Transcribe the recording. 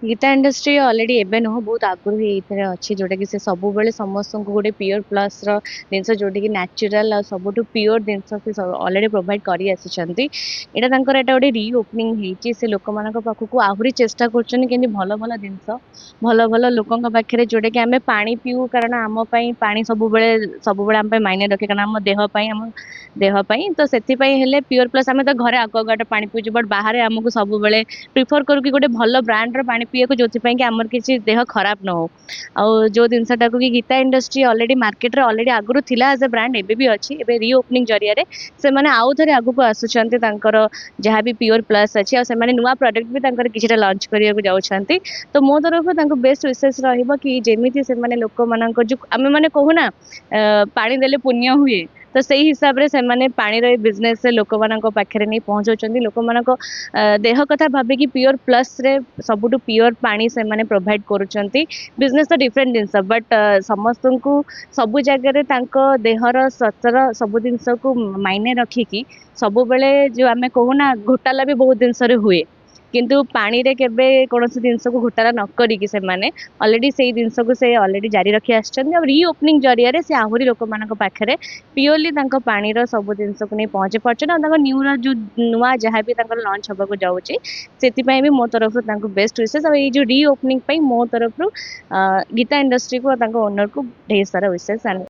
Gita industry already एबे नुह बहुत आगुरी ये अच्छी जोटा कि सब बेले समस्त को गोटे प्योर प्लस जिनस जोटा कि नेचुरल और सब प्योर जिनस से ऑलरेडी प्रोवाइड कर यहाँ गोटे रीओपनिंग होती से लोक मान पाखक आहरी चेष्टा कर भल भल जिनस भल भल लोकों पाखे जोटा कि आम पा पीऊ कारण आम पा सब आम मायने रखे कारण आम देहपाई तो से प्योर प्लस आम तो घरे आक्वागार्ड पानी पीछे बट बाहर आमको सब प्रिफर करू कि गोटे भल ब्रांड पानी पीएको जो कि आमर किसी देह खराब न हो आउ जो जिनसा कि गीता इंडस्ट्री ऑलरेडी मार्केट रे ऑलरेडी आगुरी थिला एज ए ब्रांड एबे भी अच्छी एबे रीओपनिंग जरिया से माने आउ थरे आगु को आसुचंती तांकर जहाँ भी प्योर प्लस अच्छी आ से माने नुआ प्रोडक्ट भी तांकर किछटा लॉन्च करिया को जाउछंती तो मो तरफ तांको बेस्ट विशेष रहइबो कि जेमिति से माने लोक मानक जो आमे माने कहू ना पानी देले पुण्य हुए तो सही हिसाब से माने पानी रे बिजनेस से लोक मानक पाखरे नहीं पहुंचौचंती लोक मानक देह कथा भाबे कि प्योर प्लस रे सबुठु प्योर पानी से माने प्रोवाइड करूचंती बिजनेस तो डिफरेंट जिनस बट समस्त को सबु जगह तांको देहर सतर सब जिनस को मायने रखिकी सब बेले जो आमे कहू ना घोटाला भी बहुत जिनस रे हुए किंतु पानी रे केबे कोनोसी जिनस को घोटाला न करिकी से माने ऑलरेडी सेही जिनस को से ऑलरेडी जारी रखी आछन और रीओपनिंग जरिया रे से आहुरी लोक मानक पाखरे प्योरली तांको पानी रो सब जिनस को नहीं पहुंचे परछन और तांको न्यू रो जो नुआ जहाँ भी तांको लॉन्च होबा को जाउची सेति पई भी मो तरफ तांको बेस्ट विशेष और ये जो रीओपनिंग पई मो तरफ गीता इंडस्ट्री को तांको ओनर को ढेर सारा विशेष